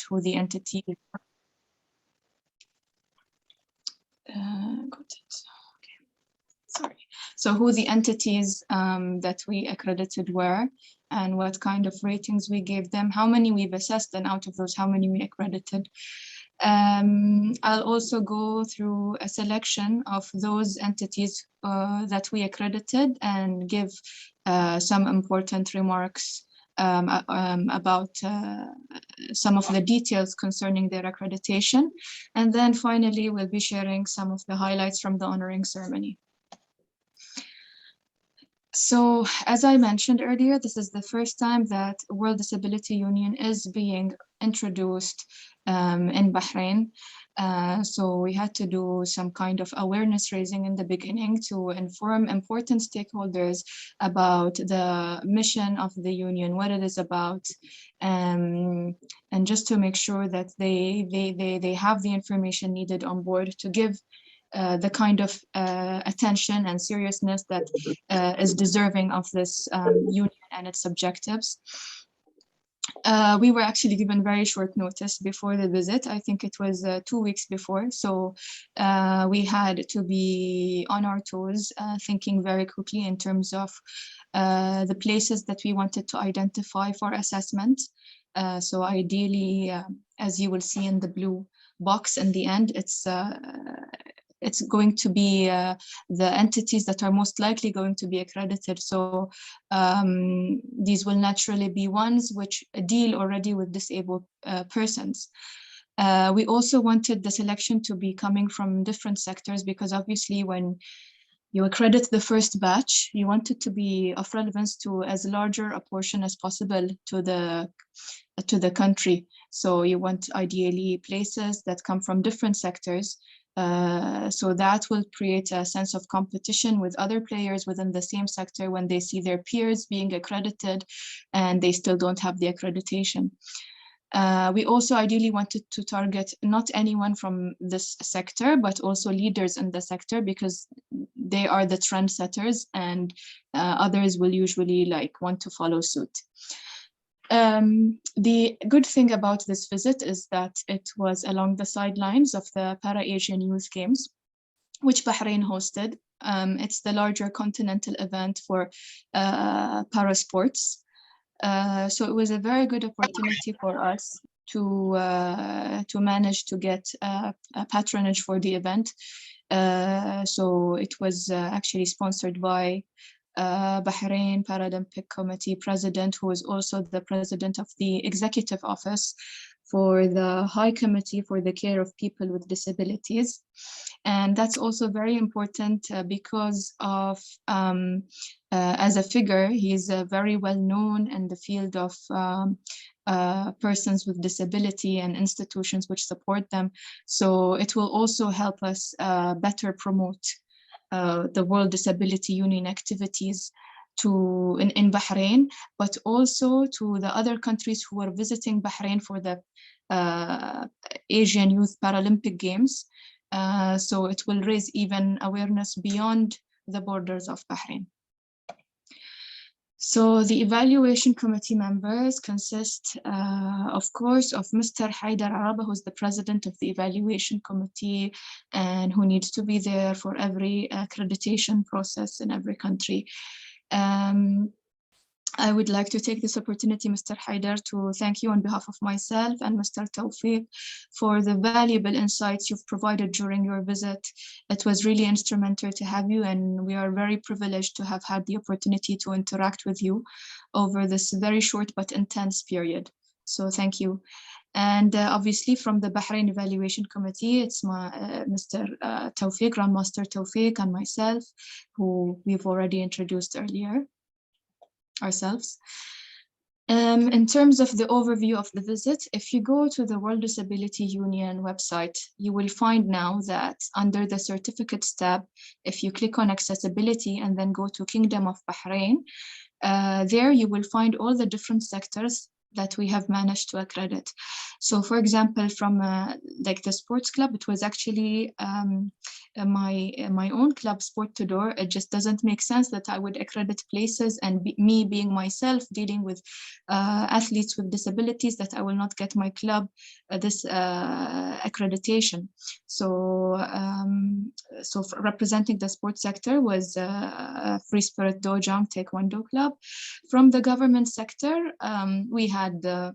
who the entity So who the entities that we accredited were, and what kind of ratings we gave them, how many we've assessed, and out of those, how many we accredited. I'll also go through a selection of those entities that we accredited and give some important remarks about some of the details concerning their accreditation. And then finally, we'll be sharing some of the highlights from the honoring ceremony. So, as I mentioned earlier, this is the first time that World Disability Union is being introduced in Bahrain. So we had to do some kind of awareness raising in the beginning to inform important stakeholders about the mission of the union, what it is about, and just to make sure that they have the information needed on board to give the kind of attention and seriousness that is deserving of this union and its objectives. We were actually given very short notice before the visit. I think it was 2 weeks before. So we had to be on our toes, thinking very quickly in terms of the places that we wanted to identify for assessment. So ideally, as you will see in the blue box in the end, it's going to be the entities that are most likely going to be accredited. So these will naturally be ones which deal already with disabled persons. We also wanted the selection to be coming from different sectors, because obviously when you accredit the first batch, you want it to be of relevance to as larger a portion as possible to the country. So you want ideally places that come from different sectors. So that will create a sense of competition with other players within the same sector when they see their peers being accredited and they still don't have the accreditation. We also ideally wanted to target not anyone from this sector, but also leaders in the sector, because they are the trendsetters and others will usually want to follow suit. The good thing about this visit is that it was along the sidelines of the Para-Asian Youth Games, which Bahrain hosted. It's the larger continental event for para sports. So it was a very good opportunity for us to manage to get a patronage for the event. So it was actually sponsored by Bahrain Paralympic Committee President, who is also the president of the executive office for the High Committee for the Care of People with Disabilities. And that's also very important because of, as a figure, he's very well known in the field of persons with disability and institutions which support them. So it will also help us better promote the World Disability Union activities in Bahrain, but also to the other countries who are visiting Bahrain for the Asian Youth Paralympic Games. So it will raise even awareness beyond the borders of Bahrain. So the evaluation committee members consist, of course, of Mr. Haidar Araba, who's the president of the evaluation committee and who needs to be there for every accreditation process in every country. I would like to take this opportunity, Mr. Haidar, to thank you on behalf of myself and Mr. Tawfiq for the valuable insights you've provided during your visit. It was really instrumental to have you, and we are very privileged to have had the opportunity to interact with you over this very short but intense period. So thank you. And obviously from the Bahrain Evaluation Committee, it's Mr. Tawfiq, Grandmaster Tawfiq, and myself, who we've already introduced earlier ourselves. In terms of the overview of the visit, if you go to the World Disability Union website, you will find now that under the certificates tab, if you click on accessibility and then go to Kingdom of Bahrain, there you will find all the different sectors that we have managed to accredit. So for example, from like the sports club, it was actually my own club Sport to Door, it just doesn't make sense that I would accredit places and me being myself dealing with athletes with disabilities, that I will not get my club this accreditation. So representing the sports sector was Free Spirit Dojang Taekwondo Club. From the government sector, we had the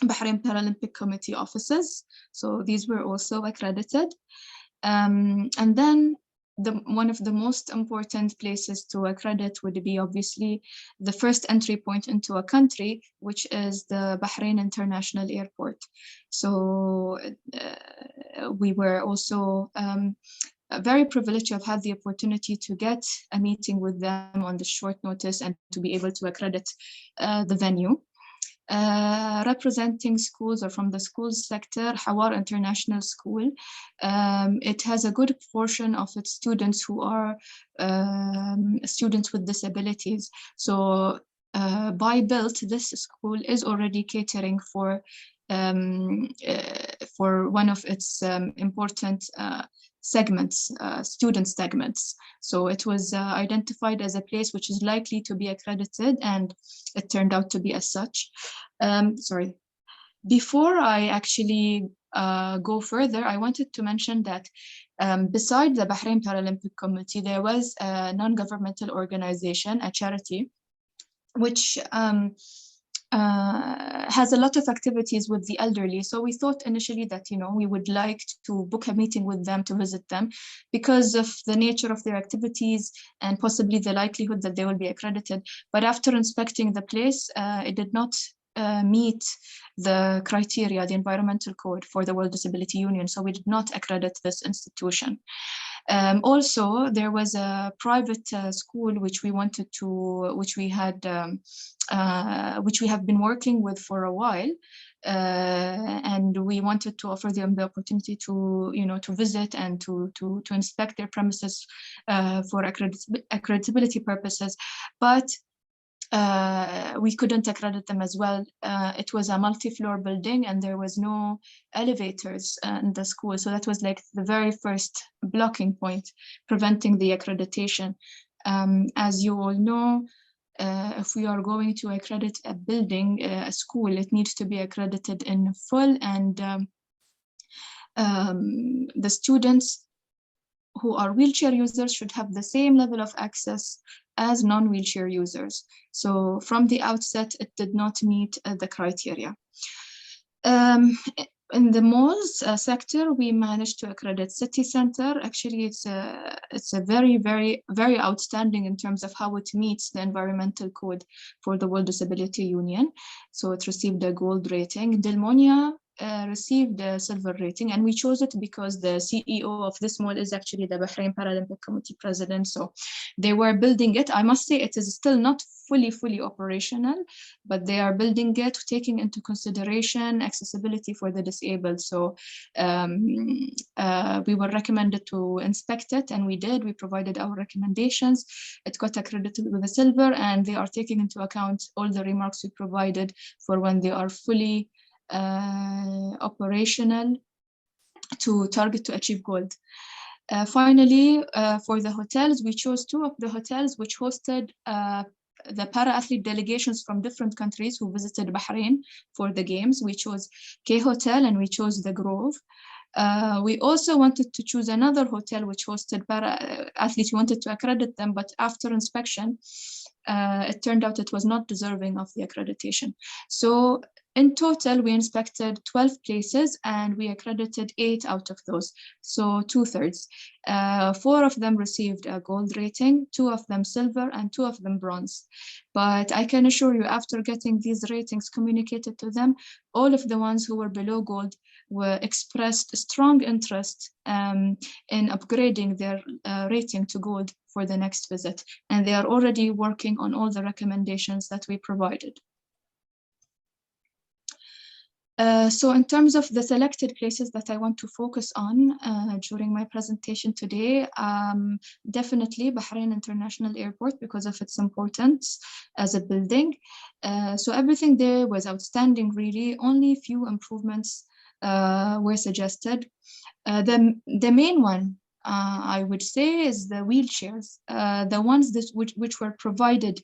Bahrain Paralympic Committee offices. So these were also accredited. And then one of the most important places to accredit would be obviously the first entry point into a country, which is the Bahrain International Airport. So we were also very privileged to have had the opportunity to get a meeting with them on the short notice and to be able to accredit the venue. Representing schools or from the schools sector, Hawar International School, it has a good portion of its students who are students with disabilities. So by built, this school is already catering for one of its important segments, student segments. So it was identified as a place which is likely to be accredited, and it turned out to be as such. Sorry. Before I actually go further, I wanted to mention that beside the Bahrain Paralympic Committee, there was a non-governmental organization, a charity, which has a lot of activities with the elderly. So we thought initially that, you know, we would like to book a meeting with them to visit them because of the nature of their activities and possibly the likelihood that they will be accredited. But after inspecting the place, it did not meet the criteria, the environmental code for the World Disability Union. So we did not accredit this institution. Also, there was a private school which we wanted to, which we have been working with for a while, and we wanted to offer them the opportunity to, you know, to visit and to inspect their premises for accreditability purposes, but we couldn't accredit them as well. It was a multi-floor building and there was no elevators in the school. So that was like the very first blocking point preventing the accreditation. As you all know, if we are going to accredit a building, a school, it needs to be accredited in full, and the students who are wheelchair users should have the same level of access as non-wheelchair users. So from the outset, it did not meet the criteria. In the malls sector, we managed to accredit City Center. Actually, it's a very, very, very outstanding in terms of how it meets the environmental code for the World Disability Union. So it received a gold rating. Delmonia received a silver rating, and we chose it because the CEO of this mall is actually the Bahrain Paralympic Committee president. So they were building it. I must say it is still not fully operational, but they are building it, taking into consideration accessibility for the disabled. So we were recommended to inspect it, and we did. We provided our recommendations. It got accredited with a silver, and they are taking into account all the remarks we provided for when they are fully operational to target to achieve gold. Finally, for the hotels, we chose 2 of the hotels which hosted the para-athlete delegations from different countries who visited Bahrain for the games. We chose K Hotel and we chose the Grove. We also wanted to choose another hotel which hosted para-athletes. We wanted to accredit them, but after inspection, it turned out it was not deserving of the accreditation. So in total, we inspected 12 places and we accredited 8 out of those, so 2/3. 4 of them received a gold rating, 2 of them silver, and 2 of them bronze. But I can assure you, after getting these ratings communicated to them, all of the ones who were below gold were expressed strong interest in upgrading their rating to gold for the next visit. And they are already working on all the recommendations that we provided. So in terms of the selected places that I want to focus on during my presentation today, definitely Bahrain International Airport because of its importance as a building. So everything there was outstanding, really. Only few improvements were suggested. The main one I would say, is the wheelchairs. The ones that which were provided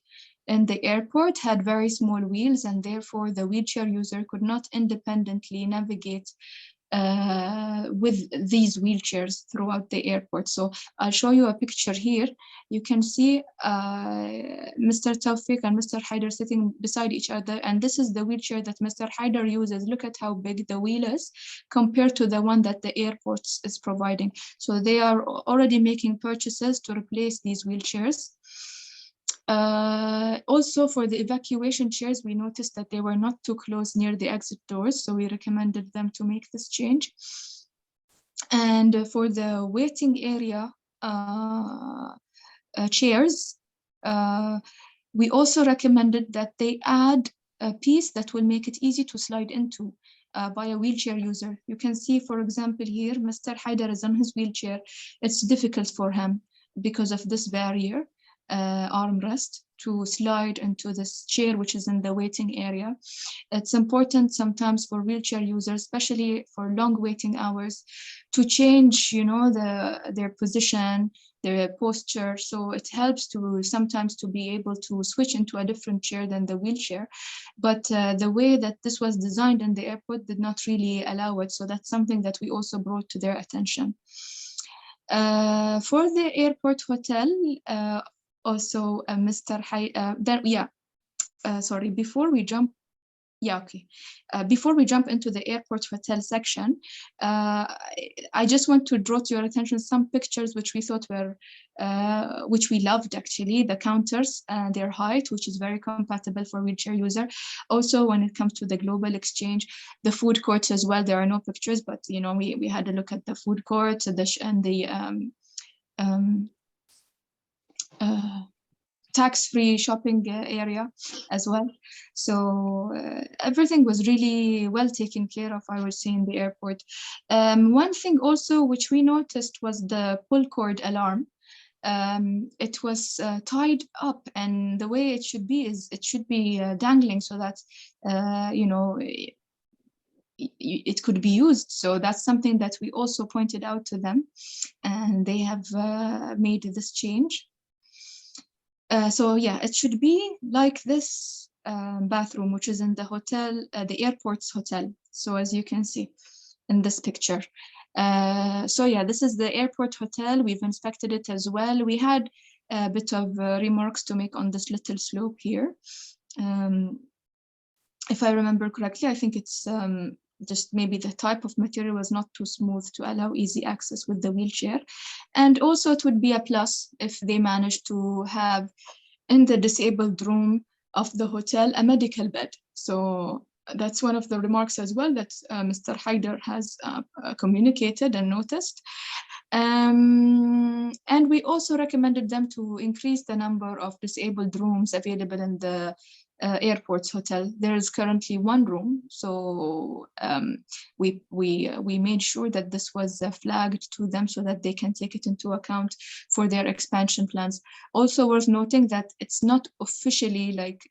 in the airport had very small wheels, and therefore the wheelchair user could not independently navigate with these wheelchairs throughout the airport. So I'll show you a picture here. You can see Mr. Tawfiq and Mr. Haider sitting beside each other, and this is the wheelchair that Mr. Haider uses. Look at how big the wheel is compared to the one that the airport is providing. So they are already making purchases to replace these wheelchairs. Also, for the evacuation chairs, we noticed that they were not too close near the exit doors, so we recommended them to make this change. And for the waiting area chairs, we also recommended that they add a piece that will make it easy to slide into by a wheelchair user. You can see, for example, here, Mr. Haider is on his wheelchair. It's difficult for him because of this barrier. Armrest to slide into this chair, which is in the waiting area. It's important sometimes for wheelchair users, especially for long waiting hours, to change, you know, their position, their posture. So it helps to sometimes to be able to switch into a different chair than the wheelchair. But the way that this was designed in the airport did not really allow it. So that's something that we also brought to their attention. For the airport hotel, also Mr. Sorry, before we jump into the airport hotel section, I just want to draw to your attention some pictures which we thought were, which we loved actually, the counters and their height, which is very compatible for wheelchair user. Also, when it comes to the global exchange, the food courts as well, there are no pictures, but you know, we had a look at the food court and the tax-free shopping area as well. So everything was really well taken care of, I would say, in the airport. One thing also which we noticed was the pull cord alarm. It was tied up, and the way it should be is it should be dangling so that you know, it could be used. So that's something that we also pointed out to them, and they have made this change. So yeah, it should be like this bathroom, which is in the hotel, the airport's hotel. So as you can see in this picture. So yeah, this is the airport hotel. We've inspected it as well. We had a bit of remarks to make on this little slope here. If I remember correctly, I think it's just maybe the type of material was not too smooth to allow easy access with the wheelchair. And also it would be a plus if they managed to have in the disabled room of the hotel a medical bed. So that's one of the remarks as well that Mr. Haider has communicated and noticed. And we also recommended them to increase the number of disabled rooms available in the airport's hotel. There is currently one room, so we made sure that this was flagged to them so that they can take it into account for their expansion plans. Also worth noting that it's not officially like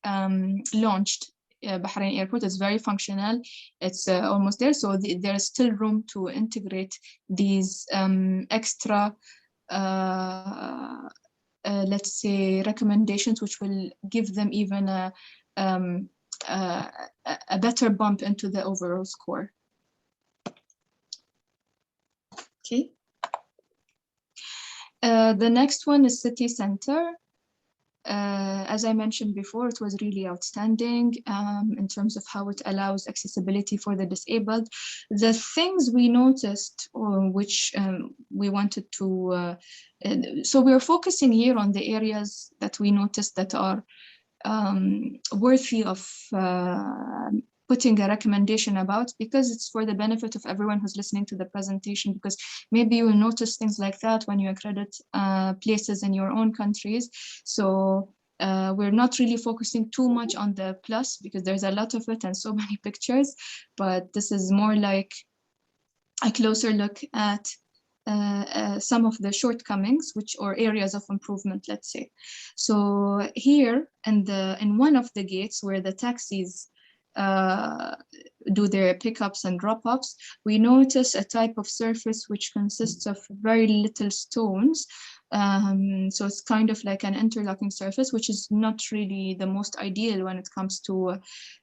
launched. Bahrain Airport is very functional. It's almost there, so there is still room to integrate these extra let's say recommendations, which will give them even a better bump into the overall score. Okay. The next one is city center. As I mentioned before, it was really outstanding in terms of how it allows accessibility for the disabled. The things we noticed, which we wanted to, so we're focusing here on the areas that we noticed that are worthy of putting a recommendation about, because it's for the benefit of everyone who's listening to the presentation, because maybe you will notice things like that when you accredit places in your own countries. So we're not really focusing too much on the plus because there's a lot of it and so many pictures, but this is more like a closer look at some of the shortcomings, or areas of improvement, let's say. So here in one of the gates where the taxis do their pickups and drop-offs, we notice a type of surface which consists of very little stones. So it's kind of like an interlocking surface, which is not really the most ideal when it comes to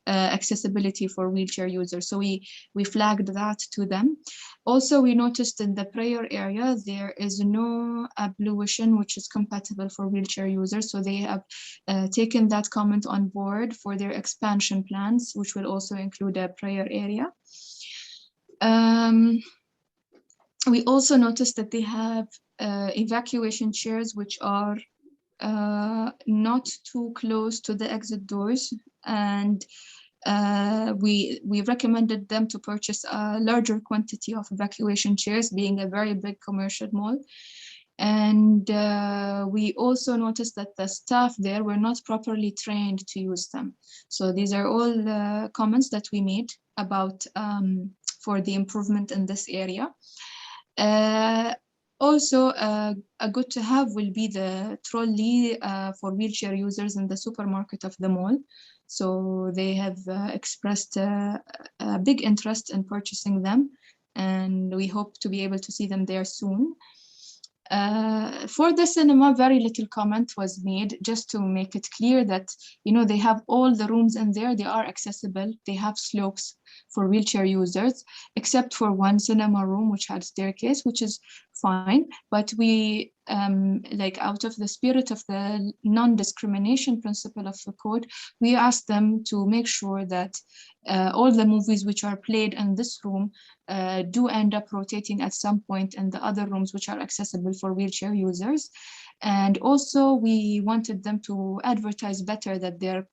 accessibility for wheelchair users. So we flagged that to them. Also, we noticed in the prayer area, there is no ablution which is compatible for wheelchair users. So they have taken that comment on board for their expansion plans, which will also include a prayer area. We also noticed that they have evacuation chairs which are not too close to the exit doors, and we recommended them to purchase a larger quantity of evacuation chairs, being a very big commercial mall. And we also noticed that the staff there were not properly trained to use them. So these are all comments that we made about for the improvement in this area. Also, a good to have will be the trolley for wheelchair users in the supermarket of the mall. So they have expressed a big interest in purchasing them, and we hope to be able to see them there soon. For the cinema, very little comment was made, just to make it clear that, you know, they have all the rooms in there, they are accessible, they have slopes for wheelchair users, except for one cinema room which had staircase, which is fine. But we, like out of the spirit of the non-discrimination principle of the code, we asked them to make sure that all the movies which are played in this room do end up rotating at some point in the other rooms which are accessible for wheelchair users. And also we wanted them to advertise better that their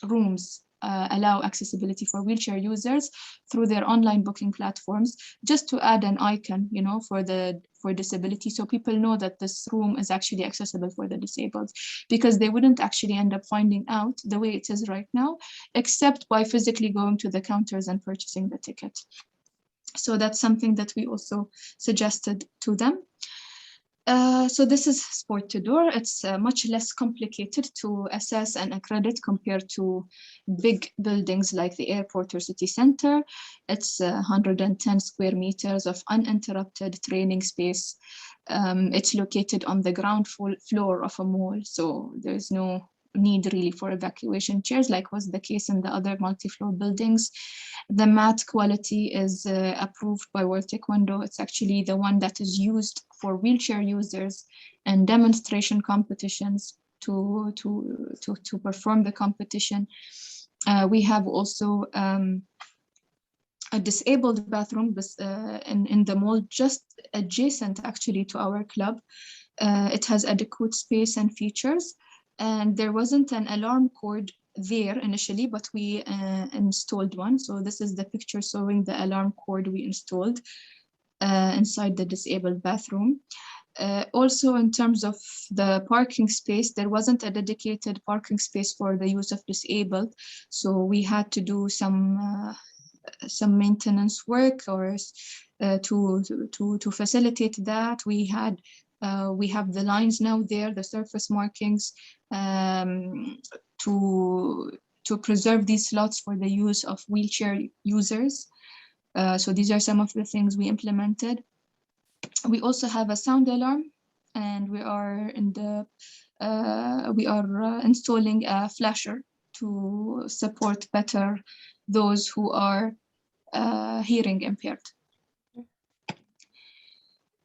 rooms allow accessibility for wheelchair users through their online booking platforms, just to add an icon, you know, for disability, so people know that this room is actually accessible for the disabled, because they wouldn't actually end up finding out the way it is right now, except by physically going to the counters and purchasing the ticket. So that's something that we also suggested to them. So this is sport to door. It's much less complicated to assess and accredit compared to big buildings like the airport or city center. It's 110 square meters of uninterrupted training space. It's located on the ground floor of a mall, so there's no need really for evacuation chairs like was the case in the other multi-floor buildings. The mat quality is approved by World Taekwondo. It's actually the one that is used for wheelchair users and demonstration competitions to perform the competition. We have also a disabled bathroom in the mall, just adjacent actually to our club. It has adequate space and features, and there wasn't an alarm cord there initially, but we installed one. So this is the picture showing the alarm cord we installed inside the disabled bathroom. Also, in terms of the parking space, there wasn't a dedicated parking space for the use of disabled, so we had to do some maintenance work or to facilitate that. We have the lines now there, the surface markings, to preserve these slots for the use of wheelchair users. So these are some of the things we implemented. We also have a sound alarm, and we are installing a flasher to support better those who are hearing impaired.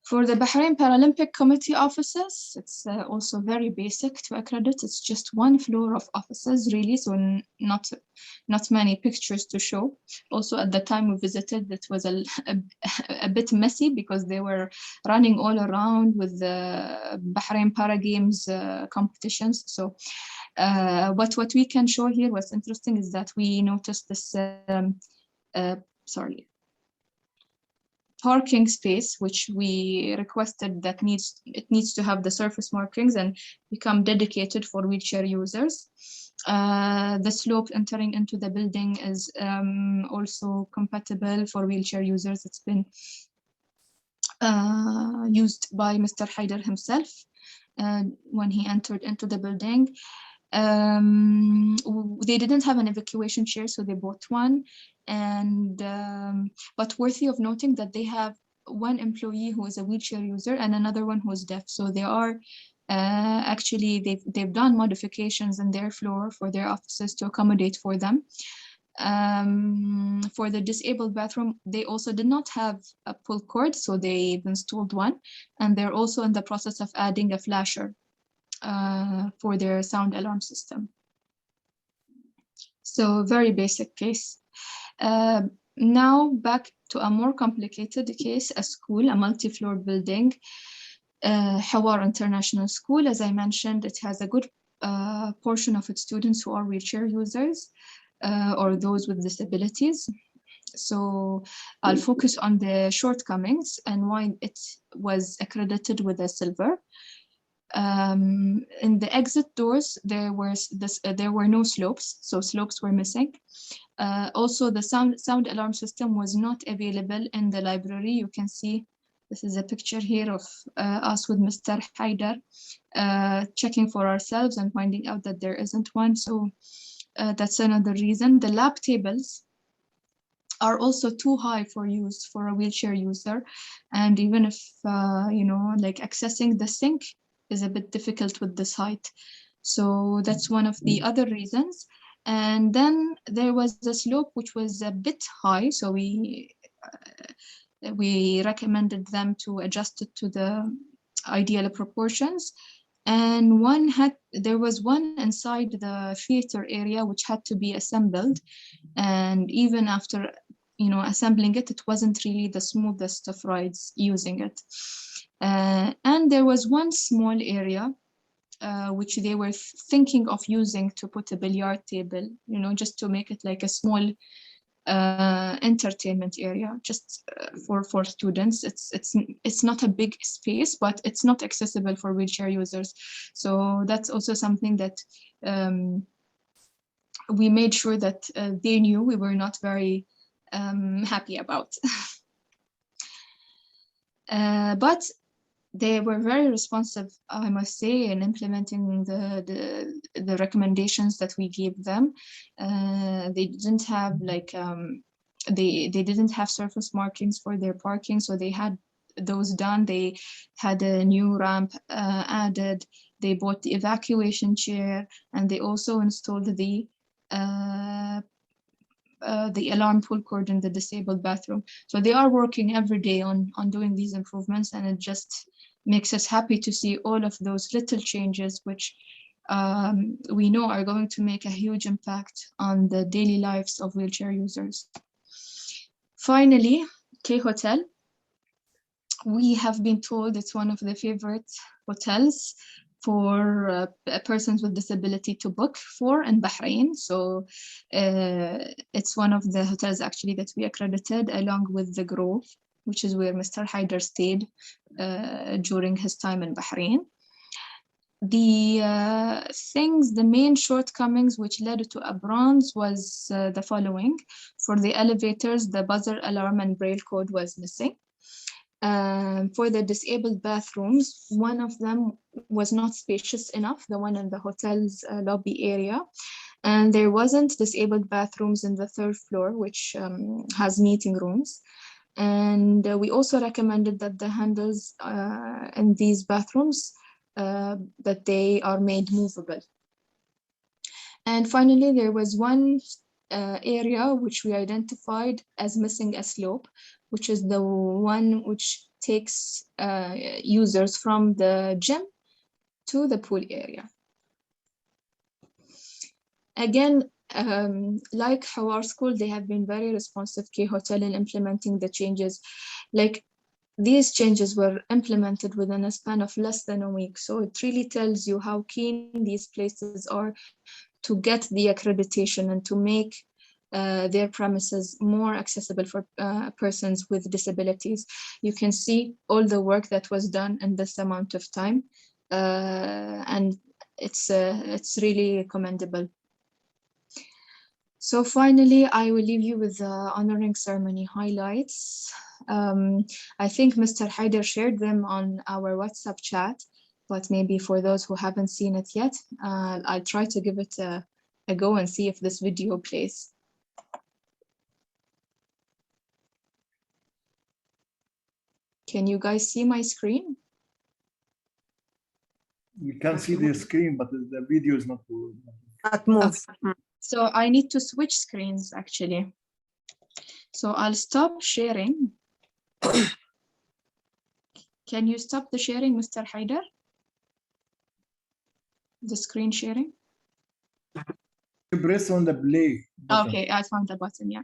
For the Bahrain Paralympic Committee offices, it's also very basic to accredit. It's just one floor of offices, really, so not many pictures to show. Also, at the time we visited, it was a bit messy because they were running all around with the Bahrain Para Games competitions. So, but what we can show here, what's interesting is that we noticed this, parking space, which we requested that needs to have the surface markings and become dedicated for wheelchair users. The slope entering into the building is also compatible for wheelchair users. It's been used by Mr. Haider himself when he entered into the building. They didn't have an evacuation chair, so they bought one. And but worthy of noting that they have one employee who is a wheelchair user and another one who is deaf. So they are actually they've done modifications in their floor for their offices to accommodate for them. For the disabled bathroom, they also did not have a pull cord, so they've installed one, and they're also in the process of adding a flasher for their sound alarm system. So very basic case. Now back to a more complicated case, a school, a multi-floor building, Hawar International School. As I mentioned, it has a good portion of its students who are wheelchair users or those with disabilities. So I'll focus on the shortcomings and why it was accredited with a silver. In the exit doors, there were no slopes, so slopes were missing. Also, the sound alarm system was not available in the library. You can see this is a picture here of us with Mr. Haider checking for ourselves and finding out that there isn't one. So that's another reason. The lab tables are also too high for use for a wheelchair user. And even if, like accessing the sink is a bit difficult with this height. So that's one of the other reasons. And then there was the slope, which was a bit high. So we recommended them to adjust it to the ideal proportions. And there was one inside the theater area, which had to be assembled. And even after, assembling it, it wasn't really the smoothest of rides using it. And there was one small area which they were thinking of using to put a billiard table, just to make it like a small entertainment area, just for students. It's not a big space, but it's not accessible for wheelchair users. So that's also something that we made sure that they knew we were not very happy about. But they were very responsive, I must say, in implementing the recommendations that we gave them. They didn't have they didn't have surface markings for their parking, so they had those done. They had a new ramp added. They bought the evacuation chair, and they also installed the alarm pull cord in the disabled bathroom. So they are working every day on doing these improvements, and it just makes us happy to see all of those little changes, which we know are going to make a huge impact on the daily lives of wheelchair users. Finally, K Hotel. We have been told it's one of the favorite hotels for persons with disability to book for in Bahrain. So it's one of the hotels actually that we accredited, along with the Grove, which is where Mr. Haider stayed during his time in Bahrain. The main shortcomings which led to a bronze was the following. For the elevators, the buzzer alarm and braille code was missing. For the disabled bathrooms, one of them was not spacious enough, the one in the hotel's lobby area. And there wasn't disabled bathrooms in the third floor, which has meeting rooms. And we also recommended that the handles in these bathrooms, that they are made movable. And finally, there was one area which we identified as missing a slope, which is the one which takes users from the gym to the pool area. Again, like Hawar School, they have been very responsive, K Hotel, in implementing the changes. Like, these changes were implemented within a span of less than a week. So it really tells you how keen these places are to get the accreditation and to make their premises more accessible for persons with disabilities. You can see all the work that was done in this amount of time, and it's really commendable. So finally, I will leave you with the honoring ceremony highlights. I think Mr. Haider shared them on our WhatsApp chat. but maybe for those who haven't seen it yet, I'll try to give it a go and see if this video plays. Can you guys see my screen? We can see the screen, but the video is not moving. Okay. So I need to switch screens actually. So I'll stop sharing. Can you stop the sharing, Mr. Haider? The screen sharing? You press on the play button. Okay, I found the button, yeah.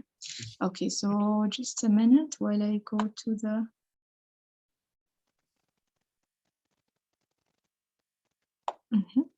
Okay, so just a minute while I go to the... Mhm.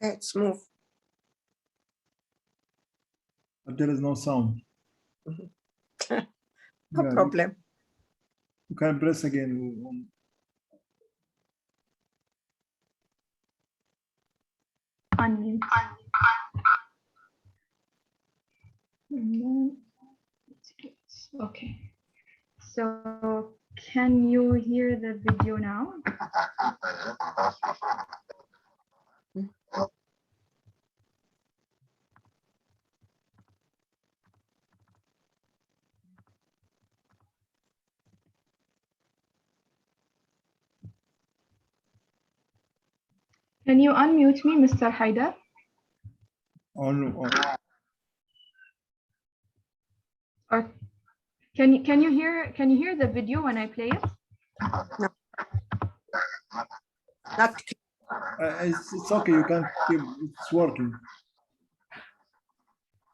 Okay, it's move. But there is no sound. No Yeah, problem. You can press again. Unmute. And then, okay. So can you hear the video now? Can you unmute me, Mr. Haider? On. Or can you hear the video when I play it? No. Not It's okay. You can keep. It's working.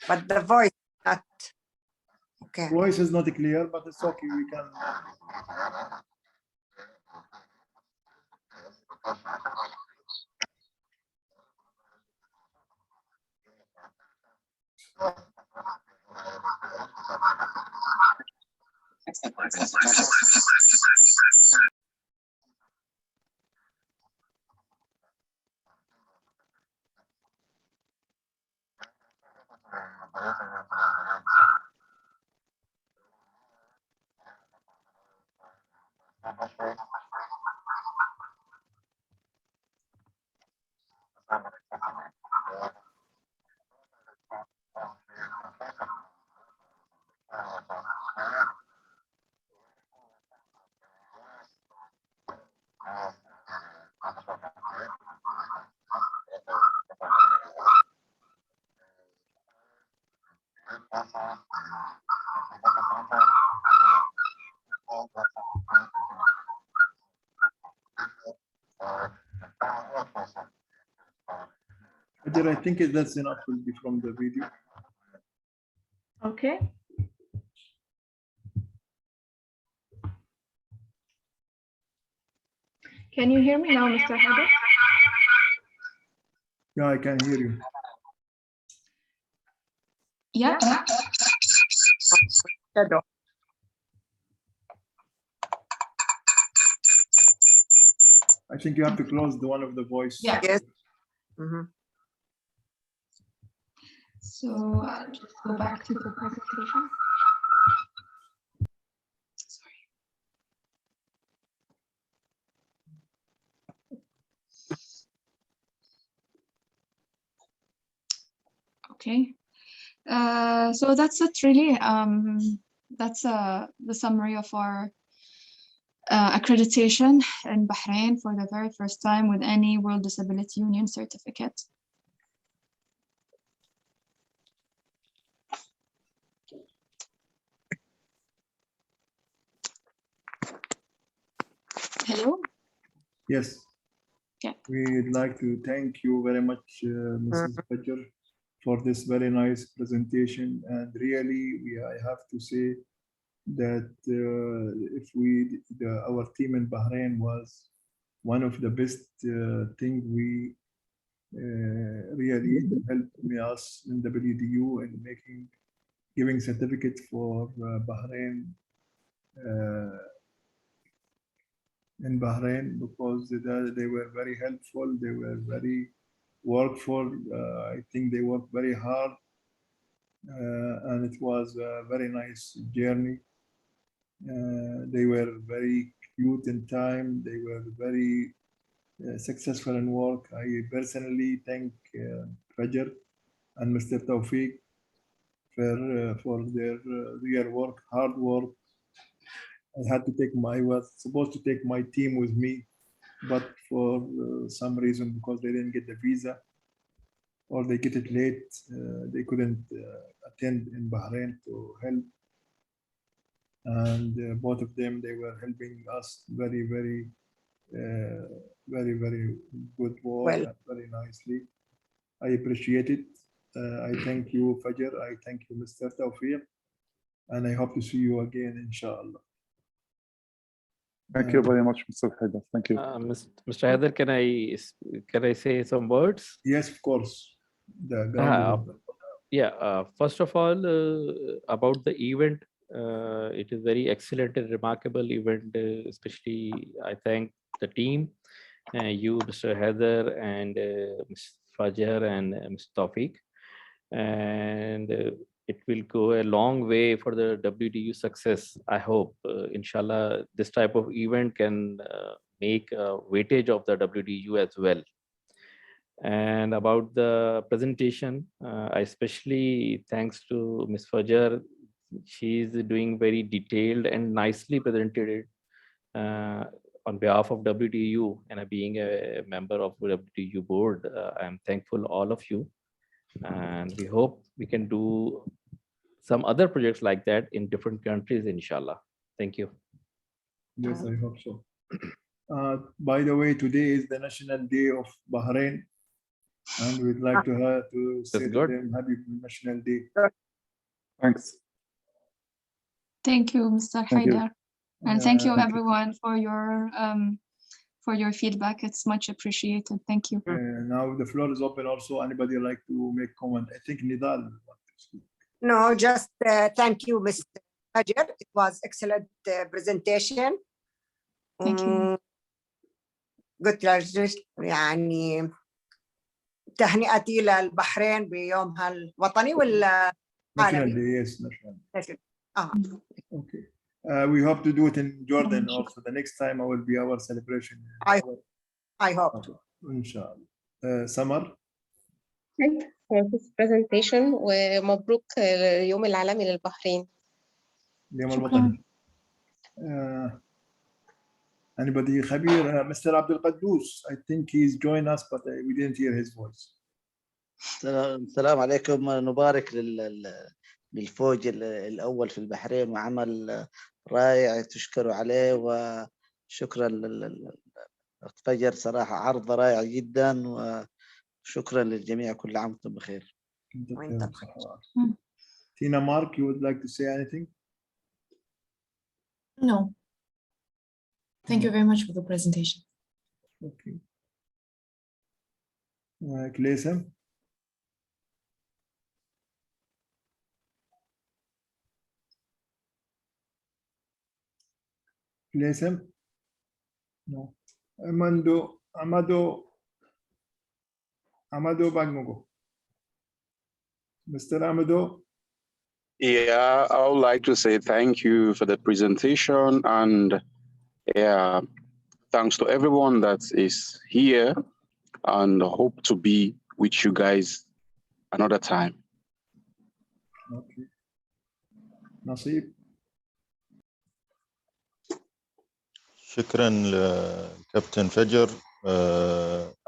but the voice not okay. Voice is not clear, but it's okay. We can. I think that's enough will be from the video. Okay. Can you hear me now, Mr. Haider? Yeah, I can hear you. Yeah. Shadow. I think you have to close the one of the voice. Yeah. Yes. Mm-hmm. So I'll just go back to the presentation. Sorry. Okay. So that's it really. That's the summary of our accreditation in Bahrain for the very first time with any World Disability Union certificate. Hello? Yes. Yeah. We'd like to thank you very much, Mrs. Badger, for this very nice presentation. And really, I have to say that our team in Bahrain was one of the best thing we really helped us in WDU in giving certificate for Bahrain in Bahrain, because they were very helpful, they were very workful. I think they worked very hard, and it was a very nice journey. They were very cute in time. They were very successful in work. I personally thank Fajr and Mr. Tawfiq for their real work, hard work. I was supposed to take my team with me, but for some reason, because they didn't get the visa or they get it late, they couldn't attend in Bahrain to help. And both of them, they were helping us very, very good work, Well, very nicely. I appreciate it. I thank you, Fajr. I thank you, Mr. Tawfiq. And I hope to see you again, inshallah. Thank you very much, Mr. Haidar. Thank you. Mr. Haidar, can I say some words? Yes, of course. The ground First of all, about the event, it is very excellent and remarkable event. Especially, I thank the team, you, Mr. Haidar, and Ms. Fajr and Mr. Tawfiq, and it will go a long way for the WDU success. I hope, inshallah, this type of event can make a weightage of the WDU as well. And about the presentation, I especially thanks to Ms. Fajr. She's doing very detailed and nicely presented it on behalf of WDU, and being a member of WDU board, I'm thankful all of you. And we hope we can do some other projects like that in different countries, inshallah. Thank you. Yes, I hope so. By the way, today is the National Day of Bahrain, and we'd like to say to them Happy National Day. Thanks. Thank you, Mr. Haidar. And thank you, everyone, for your feedback. It's much appreciated. Thank you. Now the floor is open. Also, anybody like to make comment? I think Nidal. No, just thank you, Mr. Fajr. It was excellent presentation. Thank you. قلت يعني تهنئتي للبحرين بيومها الوطني ولا National Day, yes, national. Okay. We hope to do it in Jordan also. The next time will be our celebration. I hope to. Inshallah. Samar. for this presentation ومبروك اليوم العالمي للبحرين. اليوم الوطني. Anybody خبير? Mr. Abdul Qaddus, I think he's joined us, but we didn't hear his voice. السلام عليكم. نبارك للفوج الأول في البحرين، وعمل رائع تشكروا عليه، وشكرا للفجر، صراحة عرض رائع جدا، وشكرا للجميع. كل عام وانتم بخير. Tina Mark, you would like to say anything? No. Thank you very much for the presentation. Okay. Klesem? Klesem? No. Amado Bagnogo. Mr. Amado? Yeah, I would like to say thank you for the presentation, and yeah, thanks to everyone that is here, and hope to be with you guys another time. Okay. Nasib? شكرا لكابتن فجر،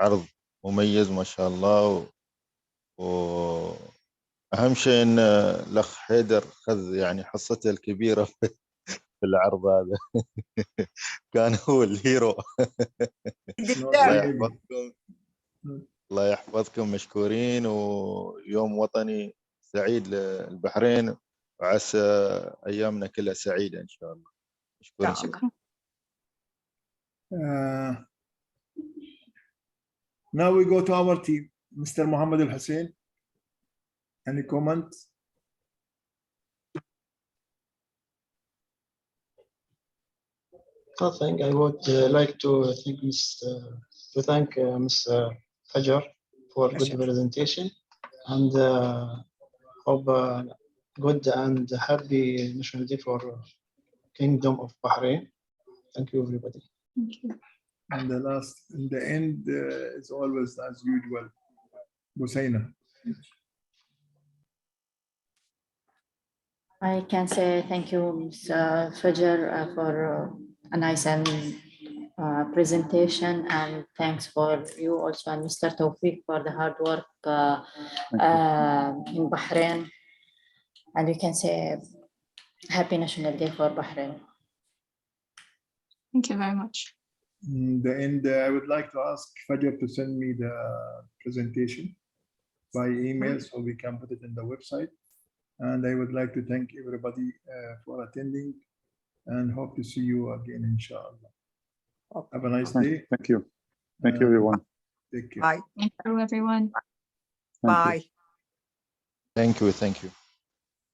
عرض مميز ما شاء الله، وأهم شيء إن الأخ حيدر خذ يعني حصته الكبيرة في العرض هذا. كان هو الهيرو. الله يحفظكم، مشكورين، ويوم وطني سعيد للبحرين، وعسى أيامنا كلها سعيدة إن شاء الله. شكرا. Now we go to our team. Mr. Mohammed Al Hussein. Any comments? Nothing. I would like to thank Ms. Fajar for good presentation, and hope good and happy National Day for Kingdom of Bahrain. Thank you, everybody. Thank you. And the last, in the end, is always as usual. Busaina. I can say thank you, Ms. Fajar, for a nice and presentation, and thanks for you also and Mr. Tawfiq for the hard work in Bahrain. And we can say Happy National Day for Bahrain. Thank you very much. In the end, I would like to ask Fajar to send me the presentation by email so we can put it in the website. And I would like to thank everybody for attending and hope to see you again, inshallah. Have a nice day. Thank you. Thank you, everyone. Take care. Bye. Thank you, everyone. Thank you. Bye. Thank you. Thank you.